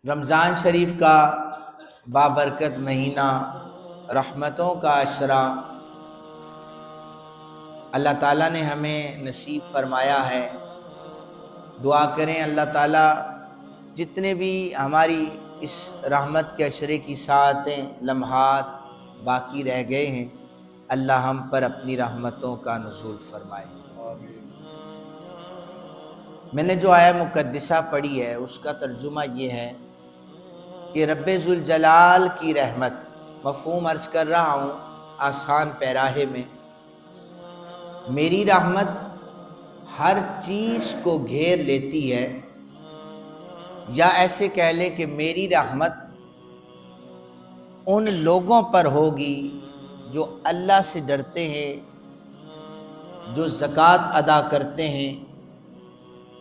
رمضان شریف کا بابرکت مہینہ، رحمتوں کا عشرہ اللہ تعالیٰ نے ہمیں نصیب فرمایا ہے۔ دعا کریں اللہ تعالیٰ جتنے بھی ہماری اس رحمت کے عشرے کی ساعتیں، لمحات باقی رہ گئے ہیں، اللہ ہم پر اپنی رحمتوں کا نزول فرمائے۔ میں نے جو آیہ مقدسہ پڑھی ہے اس کا ترجمہ یہ ہے کہ رب ذوالجلال کی رحمت، مفہوم عرض کر رہا ہوں آسان پیراہے میں، میری رحمت ہر چیز کو گھیر لیتی ہے، یا ایسے کہہ لیں کہ میری رحمت ان لوگوں پر ہوگی جو اللہ سے ڈرتے ہیں، جو زکوٰۃ ادا کرتے ہیں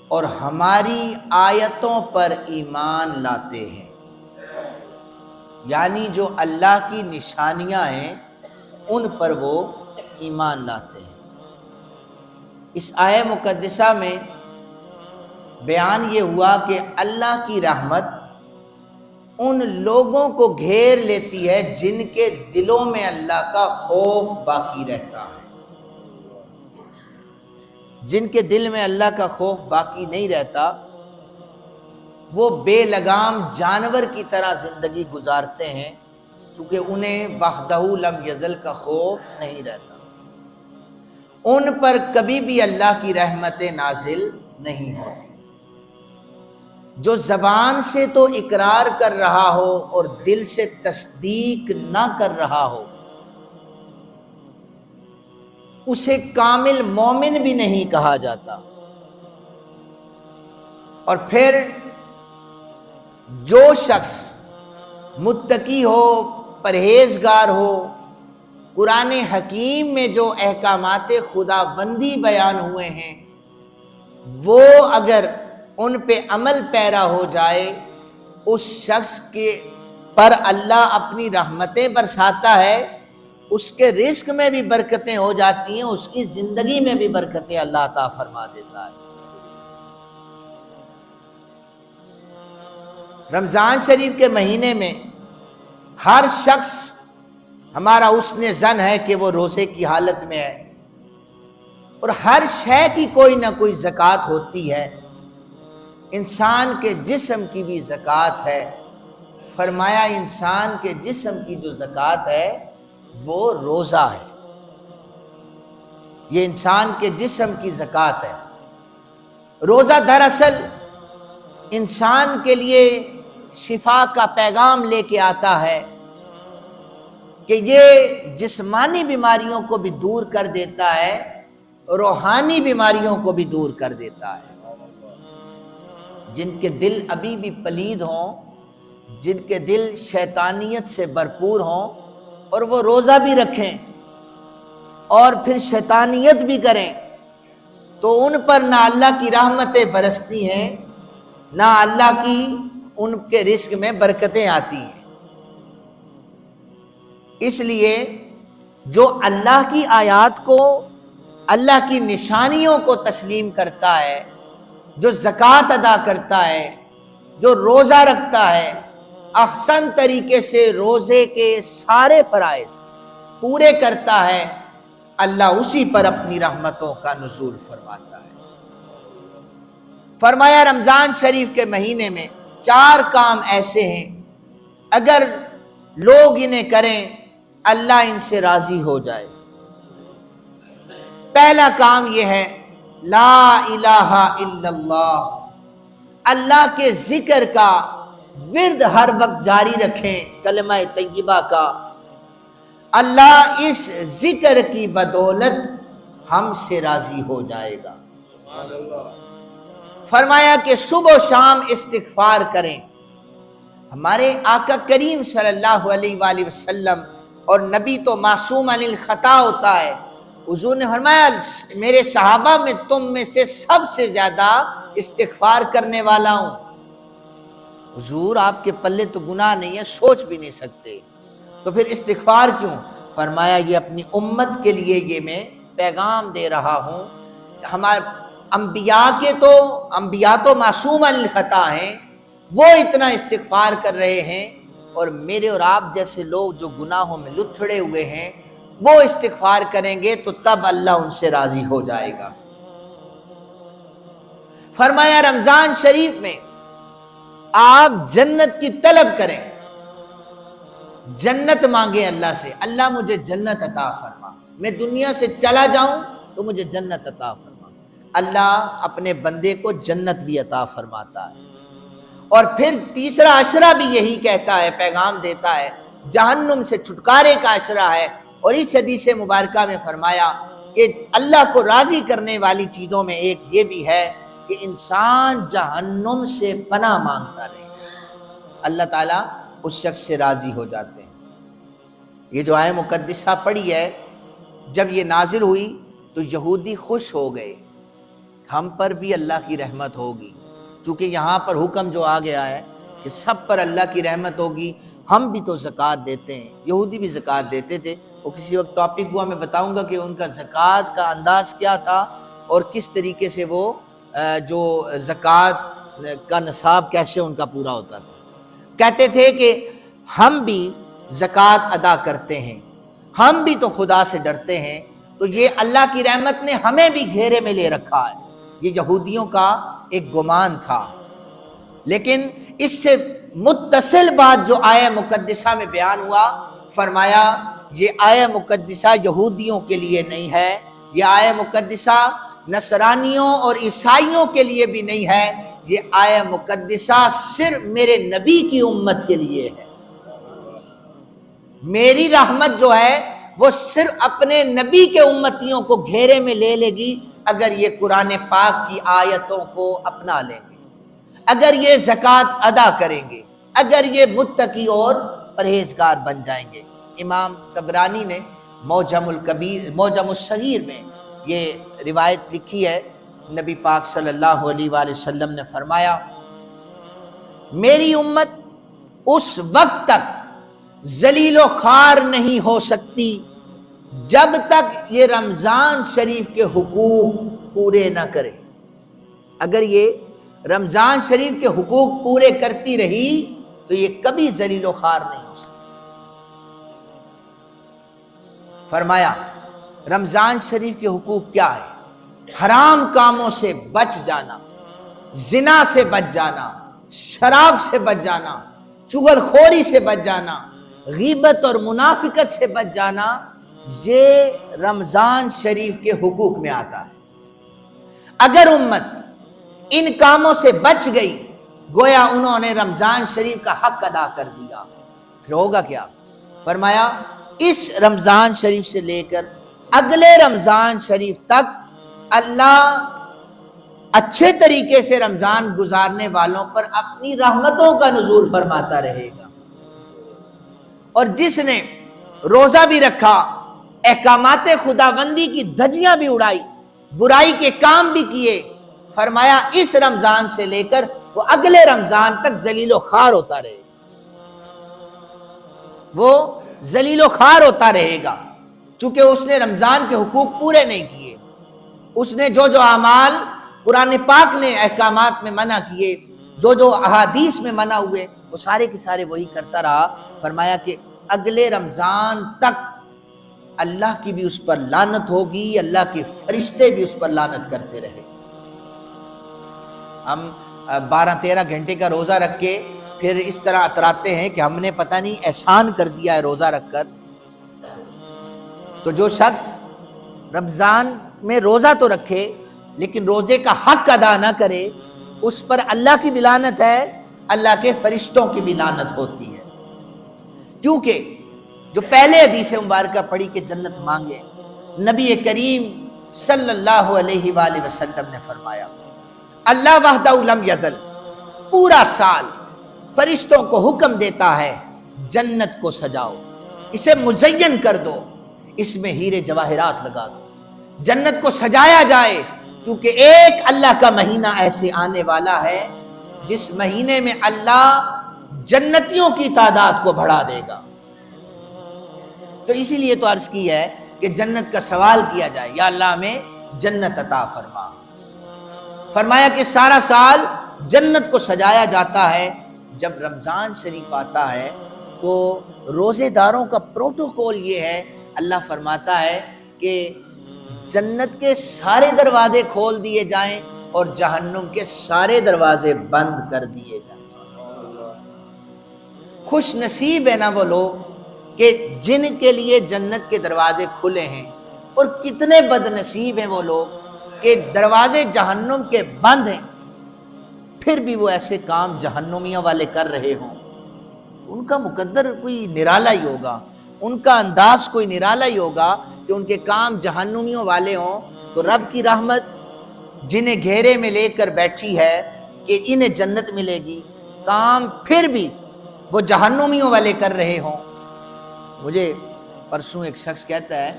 اور ہماری آیتوں پر ایمان لاتے ہیں، یعنی جو اللہ کی نشانیاں ہیں ان پر وہ ایمان لاتے ہیں۔ اس آیہ مقدسہ میں بیان یہ ہوا کہ اللہ کی رحمت ان لوگوں کو گھیر لیتی ہے جن کے دلوں میں اللہ کا خوف باقی رہتا ہے۔ جن کے دل میں اللہ کا خوف باقی نہیں رہتا، وہ بے لگام جانور کی طرح زندگی گزارتے ہیں، چونکہ انہیں وحدہ لم یزل کا خوف نہیں رہتا، ان پر کبھی بھی اللہ کی رحمت نازل نہیں ہوتی۔ جو زبان سے تو اقرار کر رہا ہو اور دل سے تصدیق نہ کر رہا ہو، اسے کامل مومن بھی نہیں کہا جاتا۔ اور پھر جو شخص متقی ہو، پرہیزگار ہو، قرآن حکیم میں جو احکامات خدا بندی بیان ہوئے ہیں وہ اگر ان پہ عمل پیرا ہو جائے، اس شخص کے پر اللہ اپنی رحمتیں برساتا ہے، اس کے رزق میں بھی برکتیں ہو جاتی ہیں، اس کی زندگی میں بھی برکتیں اللہ عطا فرما دیتا ہے۔ رمضان شریف کے مہینے میں ہر شخص، ہمارا حسن ظن ہے کہ وہ روزے کی حالت میں ہے، اور ہر شے کی کوئی نہ کوئی زکوٰۃ ہوتی ہے۔ انسان کے جسم کی بھی زکوٰۃ ہے، فرمایا انسان کے جسم کی جو زکوٰۃ ہے وہ روزہ ہے، یہ انسان کے جسم کی زکوٰۃ ہے۔ روزہ دراصل انسان کے لیے شفا کا پیغام لے کے آتا ہے کہ یہ جسمانی بیماریوں کو بھی دور کر دیتا ہے، روحانی بیماریوں کو بھی دور کر دیتا ہے۔ جن کے دل ابھی بھی پلید ہوں، جن کے دل شیطانیت سے بھرپور ہوں اور وہ روزہ بھی رکھیں اور پھر شیطانیت بھی کریں، تو ان پر نہ اللہ کی رحمتیں برستی ہیں، نہ اللہ کی ان کے رزق میں برکتیں آتی ہیں۔ اس لیے جو اللہ کی آیات کو، اللہ کی نشانیوں کو تسلیم کرتا ہے، جو زکوٰۃ ادا کرتا ہے، جو روزہ رکھتا ہے، احسن طریقے سے روزے کے سارے فرائض پورے کرتا ہے، اللہ اسی پر اپنی رحمتوں کا نزول فرماتا ہے۔ فرمایا رمضان شریف کے مہینے میں 4 کام ایسے ہیں اگر لوگ انہیں کریں اللہ ان سے راضی ہو جائے۔ پہلا کام یہ ہے لا الہ الا اللہ، اللہ کے ذکر کا ورد ہر وقت جاری رکھیں، کلمہ طیبہ کا۔ اللہ اس ذکر کی بدولت ہم سے راضی ہو جائے گا۔ فرمایا کہ صبح و شام استغفار کریں۔ ہمارے آقا کریم صلی اللہ علیہ وآلہ وسلم، اور نبی تو معصوم عن الخطا ہوتا ہے، حضور نے فرمایا میرے صحابہ میں تم میں سے سب سے زیادہ استغفار کرنے والا ہوں۔ حضور آپ کے پلے تو گناہ نہیں ہے، سوچ بھی نہیں سکتے، تو پھر استغفار کیوں؟ فرمایا یہ اپنی امت کے لیے یہ میں پیغام دے رہا ہوں۔ ہمارے انبیاء تو معصوم عن الخطا ہیں، وہ اتنا استغفار کر رہے ہیں، اور میرے اور آپ جیسے لوگ جو گناہوں میں لتھڑے ہوئے ہیں وہ استغفار کریں گے تو تب اللہ ان سے راضی ہو جائے گا۔ فرمایا رمضان شریف میں آپ جنت کی طلب کریں، جنت مانگیں اللہ سے، اللہ مجھے جنت عطا فرما، میں دنیا سے چلا جاؤں تو مجھے جنت عطا فرما۔ اللہ اپنے بندے کو جنت بھی عطا فرماتا ہے۔ اور پھر تیسرا عشرہ بھی یہی کہتا ہے، پیغام دیتا ہے، جہنم سے چھٹکارے کا عشرہ ہے۔ اور اس حدیث مبارکہ میں فرمایا کہ اللہ کو راضی کرنے والی چیزوں میں ایک یہ بھی ہے کہ انسان جہنم سے پناہ مانگتا رہے، اللہ تعالیٰ اس شخص سے راضی ہو جاتے ہیں۔ یہ جو آیت مقدسہ پڑھی ہے، جب یہ نازل ہوئی تو یہودی خوش ہو گئے، ہم پر بھی اللہ کی رحمت ہوگی، چونکہ یہاں پر حکم جو آ گیا ہے کہ سب پر اللہ کی رحمت ہوگی، ہم بھی تو زکوٰۃ دیتے ہیں، یہودی بھی زکوٰۃ دیتے تھے۔ وہ کسی وقت ٹاپک ہوا میں بتاؤں گا کہ ان کا زکوٰۃ کا انداز کیا تھا اور کس طریقے سے وہ جو زکوٰۃ کا نصاب کیسے ان کا پورا ہوتا تھا۔ کہتے تھے کہ ہم بھی زکوٰۃ ادا کرتے ہیں، ہم بھی تو خدا سے ڈرتے ہیں، تو یہ اللہ کی رحمت نے ہمیں بھی گھیرے میں لے رکھا ہے۔ یہ یہودیوں کا ایک گمان تھا، لیکن اس سے متصل بات جو آیہ مقدسہ میں بیان ہوا، فرمایا یہ آیہ مقدسہ یہودیوں کے لیے نہیں ہے، یہ آیہ مقدسہ نصرانیوں اور عیسائیوں کے لیے بھی نہیں ہے، یہ آیہ مقدسہ صرف میرے نبی کی امت کے لیے ہے۔ میری رحمت جو ہے وہ صرف اپنے نبی کے امتیوں کو گھیرے میں لے لے گی اگر یہ قرآن پاک کی آیتوں کو اپنا لیں گے، اگر یہ زکوٰۃ ادا کریں گے، اگر یہ متقی اور پرہیزگار بن جائیں گے۔ امام طبرانی نے معجم الصغیر میں یہ روایت لکھی ہے، نبی پاک صلی اللہ علیہ وآلہ وسلم نے فرمایا، میری امت اس وقت تک ذلیل و خوار نہیں ہو سکتی جب تک یہ رمضان شریف کے حقوق پورے نہ کرے۔ اگر یہ رمضان شریف کے حقوق پورے کرتی رہی تو یہ کبھی ذلیل و خوار نہیں ہو سکتی۔ فرمایا رمضان شریف کے حقوق کیا ہے؟ حرام کاموں سے بچ جانا، زنا سے بچ جانا، شراب سے بچ جانا، چغل خوری سے بچ جانا، غیبت اور منافقت سے بچ جانا، یہ رمضان شریف کے حقوق میں آتا ہے۔ اگر امت ان کاموں سے بچ گئی گویا انہوں نے رمضان شریف کا حق ادا کر دیا، پھر ہوگا کیا؟ فرمایا اس رمضان شریف سے لے کر اگلے رمضان شریف تک اللہ اچھے طریقے سے رمضان گزارنے والوں پر اپنی رحمتوں کا نزول فرماتا رہے گا۔ اور جس نے روزہ بھی رکھا، احکامات خداوندی کی دھجیاں بھی اڑائی، برائی کے کام بھی کیے، فرمایا اس رمضان سے لے کر وہ اگلے رمضان تک ذلیل و خوار ہوتا رہے گا، وہ ذلیل و خوار ہوتا رہے گا، چونکہ اس نے رمضان کے حقوق پورے نہیں کیے۔ اس نے جو جو اعمال قرآن پاک نے احکامات میں منع کیے، جو جو احادیث میں منع ہوئے، وہ سارے کے سارے وہی کرتا رہا۔ فرمایا کہ اگلے رمضان تک اللہ کی بھی اس پر لعنت ہوگی، اللہ کے فرشتے بھی اس پر لعنت کرتے رہے۔ ہم 12-13 گھنٹے کا روزہ رکھ کے پھر اس طرح اتراتے ہیں کہ ہم نے پتہ نہیں احسان کر دیا ہے روزہ رکھ کر۔ تو جو شخص رمضان میں روزہ تو رکھے لیکن روزے کا حق ادا نہ کرے، اس پر اللہ کی بھی لعنت ہے، اللہ کے فرشتوں کی بھی لعنت ہوتی ہے۔ کیونکہ جو پہلے حدیث مبارکہ پڑھی کہ جنت مانگے، نبی کریم صلی اللہ علیہ وآلہ وسلم نے فرمایا اللہ وحدہ لم یزل پورا سال فرشتوں کو حکم دیتا ہے جنت کو سجاؤ، اسے مزین کر دو، اس میں ہیرے جواہرات لگا دو، جنت کو سجایا جائے، کیونکہ ایک اللہ کا مہینہ ایسے آنے والا ہے جس مہینے میں اللہ جنتیوں کی تعداد کو بڑھا دے گا۔ تو اسی لیے تو عرض کی ہے کہ جنت کا سوال کیا جائے، یا اللہ ہمیں جنت عطا فرما۔ فرمایا کہ سارا سال جنت کو سجایا جاتا ہے۔ جب رمضان شریف آتا ہے تو روزے داروں کا پروٹوکول یہ ہے، اللہ فرماتا ہے کہ جنت کے سارے دروازے کھول دیے جائیں اور جہنم کے سارے دروازے بند کر دیے جائیں۔ خوش نصیب ہے نا وہ لوگ کہ جن کے لیے جنت کے دروازے کھلے ہیں، اور کتنے بد نصیب ہیں وہ لوگ کہ دروازے جہنم کے بند ہیں، پھر بھی وہ ایسے کام جہنمیوں والے کر رہے ہوں۔ ان کا مقدر کوئی نرالا ہی ہوگا، ان کا انداز کوئی نرالا ہی ہوگا کہ ان کے کام جہنمیوں والے ہوں۔ تو رب کی رحمت جنہیں گھیرے میں لے کر بیٹھی ہے کہ انہیں جنت ملے گی، کام پھر بھی وہ جہنمیوں والے کر رہے ہوں۔ مجھے پرسوں ایک شخص کہتا ہے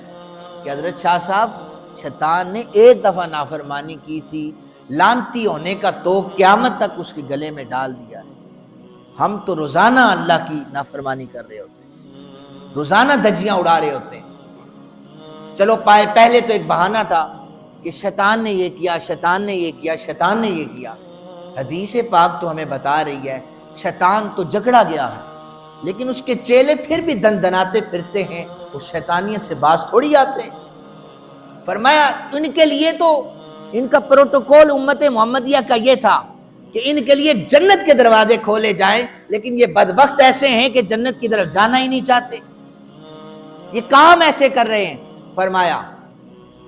کہ حضرت شاہ صاحب، شیطان نے ایک دفعہ نافرمانی کی تھی، لعنتی ہونے کا تو قیامت تک اس کے گلے میں ڈال دیا ہے۔ ہم تو روزانہ اللہ کی نافرمانی کر رہے ہوتے ہیں، روزانہ دھجیاں اڑا رہے ہوتے ہیں۔ چلو پہلے تو ایک بہانہ تھا کہ شیطان نے یہ کیا، شیطان نے یہ کیا، شیطان نے یہ کیا۔ حدیث پاک تو ہمیں بتا رہی ہے شیطان تو جکڑا گیا ہے، لیکن اس کے چیلے پھر بھی دندناتے پھرتے ہیں، وہ شیطانیت سے باز تھوڑی آتے ہیں۔ فرمایا ان کے لیے تو ان کا پروٹوکول امت محمدیہ کا یہ تھا کہ ان کے لیے جنت کے دروازے کھولے جائیں، لیکن یہ بدبخت ایسے ہیں کہ جنت کی طرف جانا ہی نہیں چاہتے، یہ کام ایسے کر رہے ہیں۔ فرمایا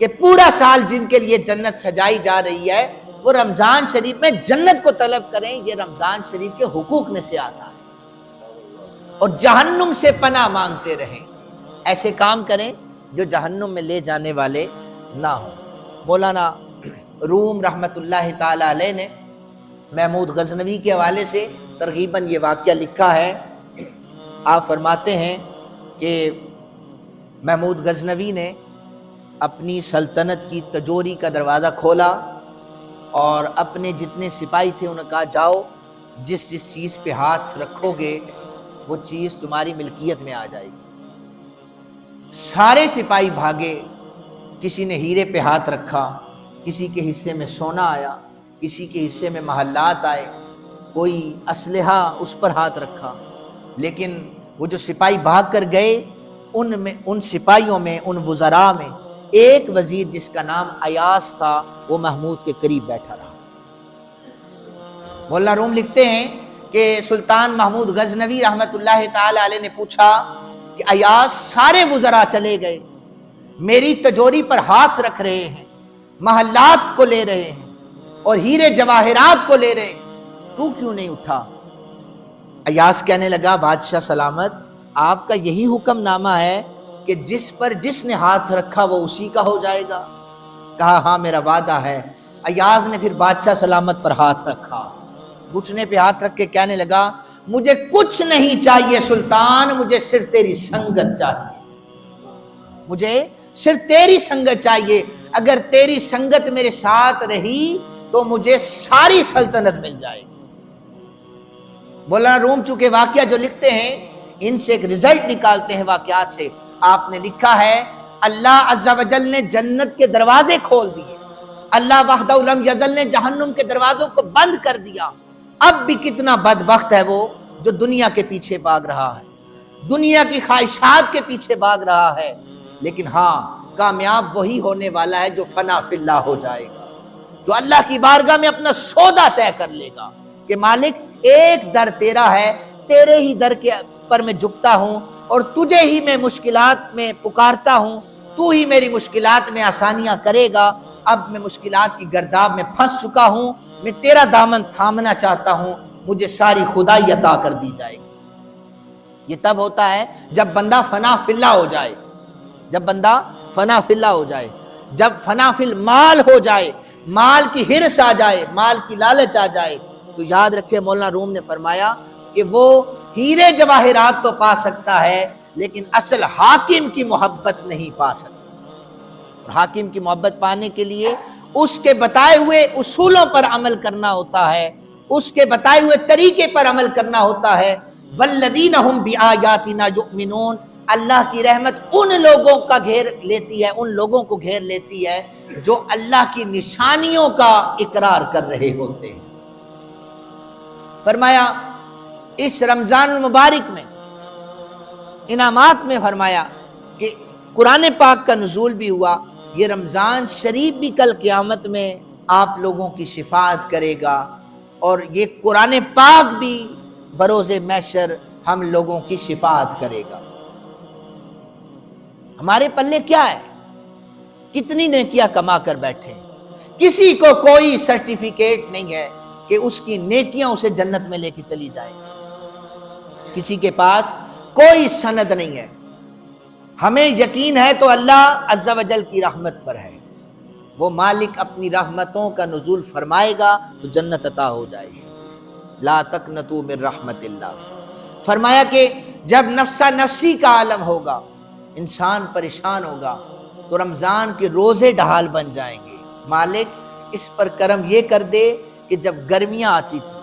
کہ پورا سال جن کے لیے جنت سجائی جا رہی ہے وہ رمضان شریف میں جنت کو طلب کریں، یہ رمضان شریف کے حقوق میں سے آتا ہے، اور جہنم سے پناہ مانگتے رہیں۔ ایسے کام کریں جو جہنم میں لے جانے والے نہ ہوں۔ مولانا روم رحمت اللہ تعالی علیہ نے محمود غزنوی کے حوالے سے ترغیباً یہ واقعہ لکھا ہے۔ آپ فرماتے ہیں کہ محمود غزنوی نے اپنی سلطنت کی تجوری کا دروازہ کھولا اور اپنے جتنے سپاہی تھے انہیں کہا جاؤ، جس جس چیز پہ ہاتھ رکھو گے وہ چیز تمہاری ملکیت میں آ جائے گی۔ سارے سپاہی بھاگے، کسی نے ہیرے پہ ہاتھ رکھا، کسی کے حصے میں سونا آیا، کسی کے حصے میں محلات آئے، کوئی اسلحہ اس پر ہاتھ رکھا۔ لیکن وہ جو سپاہی بھاگ کر گئے ان سپاہیوں میں، ان وزراء میں ایک وزیر جس کا نام ایاس تھا، وہ محمود کے قریب بیٹھا رہا۔ مولانا روم لکھتے ہیں کہ سلطان محمود غزنوی رحمت اللہ تعالی علیہ نے پوچھا کہ ایاس، سارے وزراء چلے گئے، میری تجوری پر ہاتھ رکھ رہے ہیں، محلات کو لے رہے ہیں اور ہیرے جواہرات کو لے رہے ہیں، تو کیوں نہیں اٹھا؟ ایاس کہنے لگا بادشاہ سلامت، آپ کا یہی حکم نامہ ہے کہ جس پر جس نے ہاتھ رکھا وہ اسی کا ہو جائے گا؟ کہا ہاں میرا وعدہ ہے۔ ایاز نے پھر بادشاہ سلامت پر ہاتھ رکھا، گھٹنے پہ ہاتھ رکھ کے کہنے لگا مجھے کچھ نہیں چاہیے سلطان، مجھے صرف تیری سنگت چاہیے، مجھے صرف تیری سنگت چاہیے، اگر تیری سنگت میرے ساتھ رہی تو مجھے ساری سلطنت مل جائے گی۔ مولانا روم چونکہ واقعہ جو لکھتے ہیں ان سے ایک رزلٹ نکالتے ہیں واقعات سے۔ آپ نے لکھا ہے اللہ عز و جل نے جنت کے دروازے کھول دیے، اللہ وحدہ لم یزل نے جہنم کے دروازوں کو بند کر دیا۔ اب بھی کتنا بدبخت ہے وہ جو دنیا کے پیچھے بھاگ رہا ہے، دنیا کی خواہشات کے پیچھے بھاگ رہا ہے، لیکن ہاں کامیاب وہی ہونے والا ہے جو فنا فی اللہ ہو جائے گا، جو اللہ کی بارگاہ میں اپنا سودا طے کر لے گا کہ مالک ایک در تیرا ہے، تیرے ہی در کے پر میں جھکتا ہوں اور تجھے ہی میں مشکلات میں پکارتا ہوں، تو ہی میری مشکلات میں آسانیاں کرے گا۔ اب میں مشکلات کی گرداب میں پھنس چکا ہوں، میں تیرا دامن تھامنا چاہتا ہوں، مجھے ساری خدائی عطا کر دی جائے گی۔ یہ تب ہوتا ہے جب بندہ فنا فی اللہ ہو جائے، جب بندہ فنا فی اللہ ہو جائے، جب فنا فی المال ہو جائے، مال کی ہرس آ جائے، مال کی لالچ آ جائے، تو یاد رکھے مولانا روم نے فرمایا کہ وہ ہیرے جواہرات تو پا سکتا ہے لیکن اصل حاکم کی محبت نہیں پا سکتا۔ حاکم کی محبت پانے کے لیے اس کے بتائے ہوئے اصولوں پر عمل کرنا ہوتا ہے، اس کے بتائے ہوئے طریقے پر عمل کرنا ہوتا ہے۔ والذین هم بآیاتنا یؤمنون، اللہ کی رحمت ان لوگوں کا گھیر لیتی ہے، ان لوگوں کو گھیر لیتی ہے جو اللہ کی نشانیوں کا اقرار کر رہے ہوتے ہیں۔ فرمایا اس رمضان المبارک میں انعامات میں فرمایا کہ قرآن پاک کا نزول بھی ہوا، یہ رمضان شریف بھی کل قیامت میں آپ لوگوں کی شفاعت کرے گا، اور یہ قرآن پاک بھی بروز محشر ہم لوگوں کی شفاعت کرے گا۔ ہمارے پلے کیا ہے؟ کتنی نیکیاں کما کر بیٹھے ہیں، کسی کو کوئی سرٹیفکیٹ نہیں ہے کہ اس کی نیکیاں اسے جنت میں لے کے چلی جائیں، کسی کے پاس کوئی سند نہیں ہے۔ ہمیں یقین ہے تو اللہ عز و جل کی رحمت پر ہے، وہ مالک اپنی رحمتوں کا نزول فرمائے گا تو جنت عطا ہو جائے گی۔ لا تقنطوا من رحمت اللہ، فرمایا کہ جب نفسا نفسی کا عالم ہوگا، انسان پریشان ہوگا، تو رمضان کے روزے ڈھال بن جائیں گے۔ مالک اس پر کرم یہ کر دے کہ جب گرمیاں آتی تھی،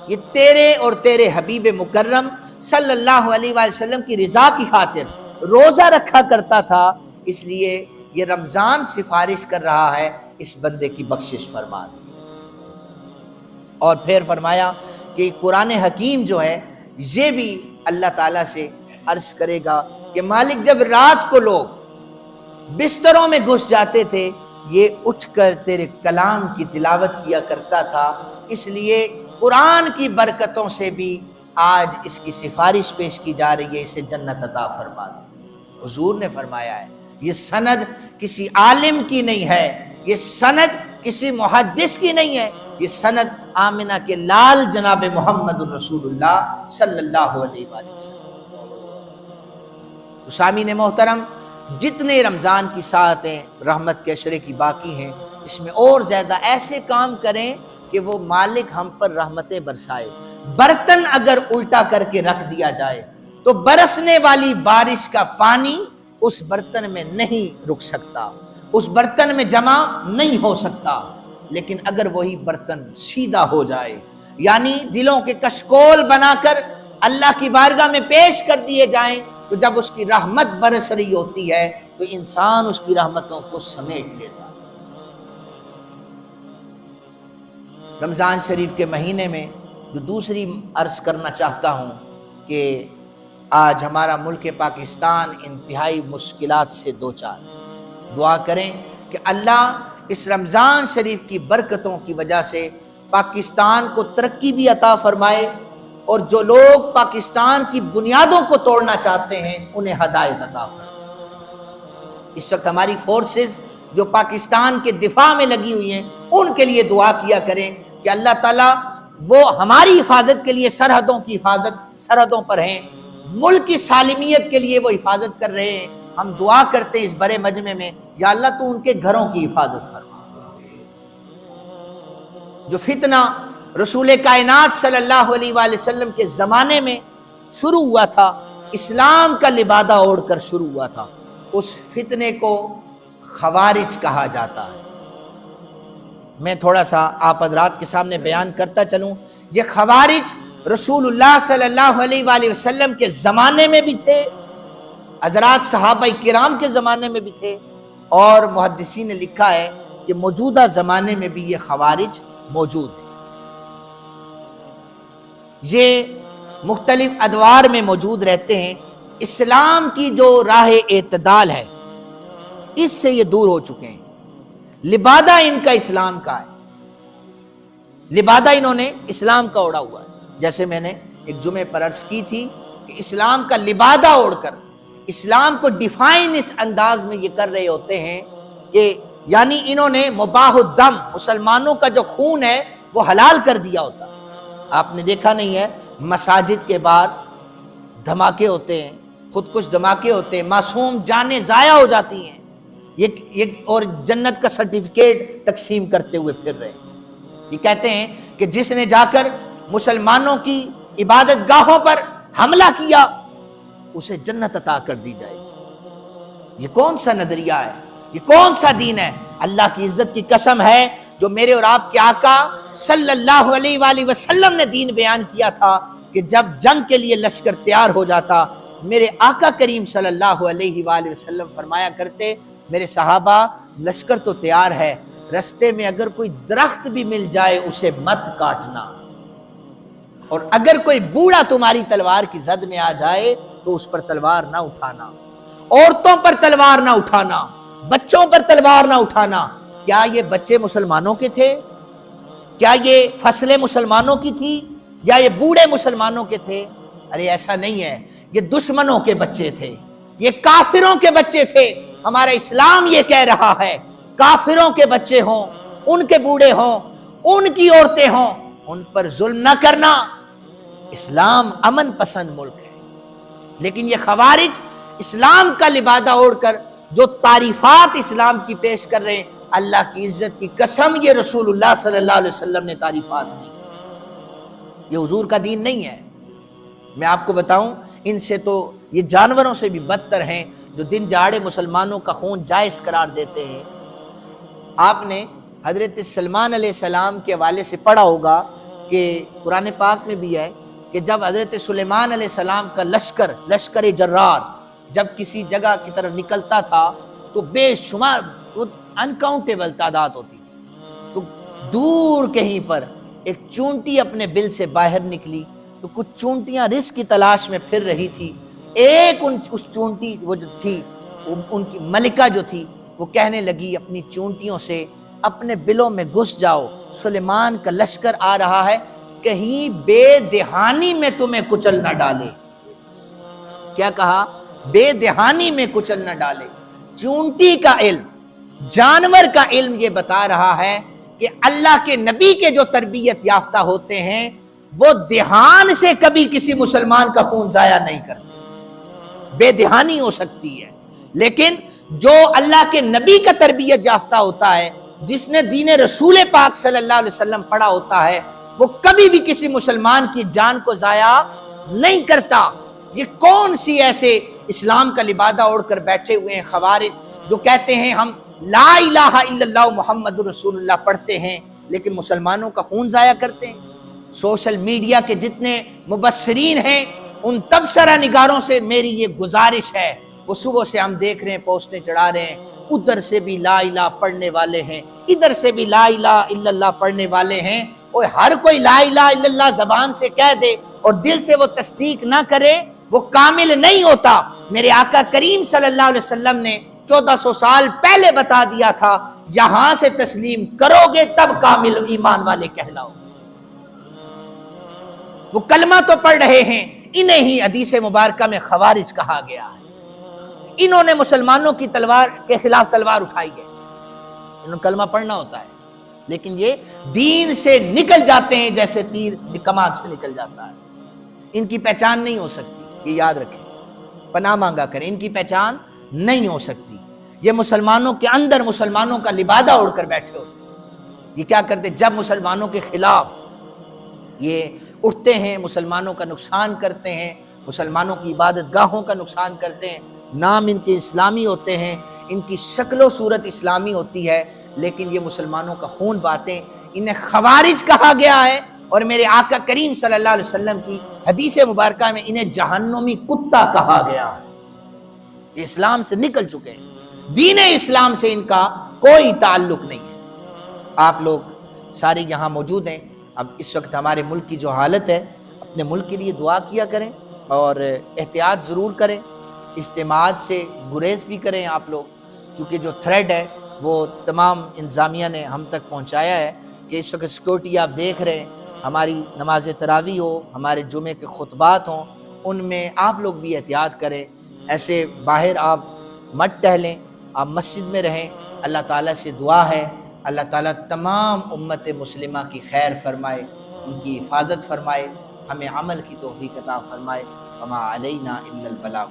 یہ تیرے اور تیرے حبیب مکرم صلی اللہ علیہ وآلہ وسلم کی رضا کی خاطر روزہ رکھا کرتا تھا، اس لیے یہ رمضان سفارش کر رہا ہے اس بندے کی بخشش فرما دے۔ اور پھر فرمایا کہ قرآن حکیم جو ہے یہ بھی اللہ تعالیٰ سے عرض کرے گا کہ مالک جب رات کو لوگ بستروں میں گھس جاتے تھے، یہ اٹھ کر تیرے کلام کی تلاوت کیا کرتا تھا، اس لیے قرآن کی برکتوں سے بھی آج اس کی سفارش پیش کی جا رہی ہے، اسے جنت عطا فرما دے۔ حضور نے فرمایا ہے یہ سند کسی عالم کی نہیں ہے، یہ سند کسی محدث کی نہیں ہے، یہ سند آمنہ کے لال جناب محمد رسول اللہ صلی اللہ علیہ وآلہ وسلم۔ تو سامعین محترم، جتنے رمضان کی ساعتیں رحمت کے عشرے کی باقی ہیں، اس میں اور زیادہ ایسے کام کریں کہ وہ مالک ہم پر رحمتیں برسائے۔ برتن اگر الٹا کر کے رکھ دیا جائے تو برسنے والی بارش کا پانی اس برتن میں نہیں رک سکتا، اس برتن میں جمع نہیں ہو سکتا، لیکن اگر وہی برتن سیدھا ہو جائے، یعنی دلوں کے کشکول بنا کر اللہ کی بارگاہ میں پیش کر دیے جائیں، تو جب اس کی رحمت برس رہی ہوتی ہے تو انسان اس کی رحمتوں کو سمیٹ لیتا ہے۔ رمضان شریف کے مہینے میں جو دوسری عرض کرنا چاہتا ہوں کہ آج ہمارا ملک پاکستان انتہائی مشکلات سے دوچار، دعا کریں کہ اللہ اس رمضان شریف کی برکتوں کی وجہ سے پاکستان کو ترقی بھی عطا فرمائے، اور جو لوگ پاکستان کی بنیادوں کو توڑنا چاہتے ہیں انہیں ہدایت عطا فرمائے۔ اس وقت ہماری فورسز جو پاکستان کے دفاع میں لگی ہوئی ہیں، ان کے لیے دعا کیا کریں کہ اللہ تعالیٰ وہ ہماری حفاظت کے لیے سرحدوں کی حفاظت سرحدوں پر ہیں، ملک کی سالمیت کے لیے وہ حفاظت کر رہے ہیں۔ ہم دعا کرتے ہیں اس بڑے مجمع میں، یا اللہ تو ان کے گھروں کی حفاظت فرما۔ جو فتنہ رسول کائنات صلی اللہ علیہ وآلہ وسلم کے زمانے میں شروع ہوا تھا، اسلام کا لبادہ اوڑھ کر شروع ہوا تھا، اس فتنے کو خوارج کہا جاتا ہے۔ میں تھوڑا سا آپ حضرات کے سامنے بیان کرتا چلوں، یہ خوارج رسول اللہ صلی اللہ علیہ وآلہ وسلم کے زمانے میں بھی تھے، حضرات صحابہ کرام کے زمانے میں بھی تھے، اور محدثین نے لکھا ہے کہ موجودہ زمانے میں بھی یہ خوارج موجود ہیں۔ یہ مختلف ادوار میں موجود رہتے ہیں، اسلام کی جو راہ اعتدال ہے اس سے یہ دور ہو چکے ہیں۔ لبادہ ان کا اسلام کا ہے، لبادہ انہوں نے اسلام کا اوڑھا ہوا ہے۔ جیسے میں نے ایک جمعے پر عرض کی تھی کہ اسلام کا لبادہ اوڑھ کر اسلام کو ڈیفائن اس انداز میں یہ کر رہے ہوتے ہیں کہ یعنی انہوں نے مباح الدم، مسلمانوں کا جو خون ہے وہ حلال کر دیا ہوتا۔ آپ نے دیکھا نہیں ہے مساجد کے باہر دھماکے ہوتے ہیں، خودکش دھماکے ہوتے ہیں، معصوم جانیں ضائع ہو جاتی ہیں، یہ اور جنت کا سرٹیفکیٹ تقسیم کرتے ہوئے پھر رہے ہیں۔ یہ کہتے ہیں کہ جس نے جا کر مسلمانوں کی عبادت گاہوں پر حملہ کیا اسے جنت عطا کر دی جائے گی۔ یہ کون سا نظریہ ہے؟ یہ کون سا دین ہے؟ اللہ کی عزت کی قسم ہے جو میرے اور آپ کے آقا صلی اللہ علیہ وآلہ وسلم نے دین بیان کیا تھا کہ جب جنگ کے لیے لشکر تیار ہو جاتا، میرے آقا کریم صلی اللہ علیہ وآلہ وسلم فرمایا کرتے، میرے صحابہ لشکر تو تیار ہے، رستے میں اگر کوئی درخت بھی مل جائے اسے مت کاٹنا، اور اگر کوئی بوڑھا تمہاری تلوار کی زد میں آ جائے تو اس پر تلوار نہ اٹھانا، عورتوں پر تلوار نہ اٹھانا، بچوں پر تلوار نہ اٹھانا۔ کیا یہ بچے مسلمانوں کے تھے؟ کیا یہ فصلیں مسلمانوں کی تھی؟ یا یہ بوڑھے مسلمانوں کے تھے؟ ارے ایسا نہیں ہے، یہ دشمنوں کے بچے تھے، یہ کافروں کے بچے تھے۔ ہمارا اسلام یہ کہہ رہا ہے کافروں کے بچے ہوں، ان کے بوڑھے ہوں، ان کی عورتیں ہوں، ان پر ظلم نہ کرنا۔ اسلام امن پسند ملک ہے، لیکن یہ خوارج اسلام کا لبادہ اوڑھ کر جو تعریفات اسلام کی پیش کر رہے ہیں، اللہ کی عزت کی قسم یہ رسول اللہ صلی اللہ علیہ وسلم نے تعریفات نہیں، یہ حضور کا دین نہیں ہے۔ میں آپ کو بتاؤں، ان سے تو یہ جانوروں سے بھی بدتر ہیں جو دن دہاڑے مسلمانوں کا خون جائز قرار دیتے ہیں۔ آپ نے حضرت سلمان علیہ السلام کے حوالے سے پڑھا ہوگا کہ قرآن پاک میں بھی ہے کہ جب حضرت سلیمان علیہ السلام کا لشکر جرار جب کسی جگہ کی طرف نکلتا تھا تو بے شمار انکاؤنٹیبل تعداد ہوتی تھی، تو دور کہیں پر ایک چونٹی اپنے بل سے باہر نکلی تو کچھ چونٹیاں رزق کی تلاش میں پھر رہی تھی۔ ایک اس چونٹی وہ جو تھی، ان کی ملکہ جو تھی، وہ کہنے لگی اپنی چونٹیوں سے اپنے بلوں میں گھس جاؤ، سلیمان کا لشکر آ رہا ہے، کہیں بے دہانی میں تمہیں کچل نہ ڈالے۔ کیا کہا؟ بے دہانی میں کچل نہ ڈالے۔ چونٹی کا علم، جانور کا علم یہ بتا رہا ہے کہ اللہ کے نبی کے جو تربیت یافتہ ہوتے ہیں وہ دہان سے کبھی کسی مسلمان کا خون ضائع نہیں کرتے۔ بے دہانی ہو سکتی ہے، لیکن جو اللہ کے نبی کا تربیت یافتہ ہوتا ہے، جس نے دین رسول پاک صلی اللہ علیہ وسلم پڑھا ہوتا ہے، وہ کبھی بھی کسی مسلمان کی جان کو ضائع نہیں کرتا۔ یہ کون سی ایسے اسلام کا لبادہ اوڑھ کر بیٹھے ہوئے ہیں خوارج جو کہتے ہیں ہم لا الہ الا اللہ محمد رسول اللہ پڑھتے ہیں لیکن مسلمانوں کا خون ضائع کرتے ہیں۔ سوشل میڈیا کے جتنے مبصرین ہیں، ان تبصرہ نگاروں سے میری یہ گزارش ہے، وہ صبح سے ہم دیکھ رہے ہیں پوسٹیں چڑھا رہے ہیں، ادھر سے بھی لا الہ پڑھنے والے ہیں، ادھر سے بھی لا الہ الا اللہ پڑھنے والے ہیں۔ اور ہر کوئی لا الہ الا اللہ زبان سے کہہ دے اور دل سے وہ تصدیق نہ کرے، وہ کامل نہیں ہوتا۔ میرے آقا کریم صلی اللہ علیہ وسلم نے 1400 سال پہلے بتا دیا تھا، یہاں سے تسلیم کرو گے تب کامل ایمان والے کہلاؤ۔ وہ کلمہ تو پڑھ رہے ہیں، انہیں ہی حدیث مبارکہ میں خوارج کہا گیا ہے۔ انہوں نے مسلمانوں کی تلوار کے خلاف تلوار اٹھائی ہے، انہوں نے کلمہ پڑھنا ہوتا ہے، لیکن یہ دین سے نکل جاتے ہیں جیسے تیر کمان سے نکل جاتا ہے۔ ان کی پہچان نہیں ہو سکتی، یہ یاد رکھیں، پناہ مانگا کریں، ان کی پہچان نہیں ہو سکتی۔ یہ مسلمانوں کے اندر مسلمانوں کا لبادہ اوڑھ کر بیٹھے ہوتے، یہ کیا کرتے؟ جب مسلمانوں کے خلاف یہ اٹھتے ہیں، مسلمانوں کا نقصان کرتے ہیں، مسلمانوں کی عبادت گاہوں کا نقصان کرتے ہیں، نام ان کے اسلامی ہوتے ہیں، ان کی شکل و صورت اسلامی ہوتی ہے، لیکن یہ مسلمانوں کا خون بہاتے ہیں، انہیں خوارج کہا گیا ہے۔ اور میرے آقا کریم صلی اللہ علیہ وسلم کی حدیث مبارکہ میں انہیں جہنمی کتا کہا گیا ہے۔ یہ اسلام سے نکل چکے ہیں، دین اسلام سے ان کا کوئی تعلق نہیں ہے۔ آپ لوگ سارے یہاں موجود ہیں، اب اس وقت ہمارے ملک کی جو حالت ہے، اپنے ملک کے لیے دعا کیا کریں اور احتیاط ضرور کریں، اجتماعات سے گریز بھی کریں آپ لوگ، چونکہ جو تھریڈ ہے وہ تمام انتظامیہ نے ہم تک پہنچایا ہے کہ اس وقت سیکورٹی آپ دیکھ رہے ہیں، ہماری نماز تراویح ہو، ہمارے جمعے کے خطبات ہوں، ان میں آپ لوگ بھی احتیاط کریں، ایسے باہر آپ مت ٹہلیں، آپ مسجد میں رہیں۔ اللہ تعالیٰ سے دعا ہے اللہ تعالیٰ تمام امت مسلمہ کی خیر فرمائے، ان کی حفاظت فرمائے، ہمیں عمل کی توفیق عطا فرمائے۔ وما علینا الا البلاغ۔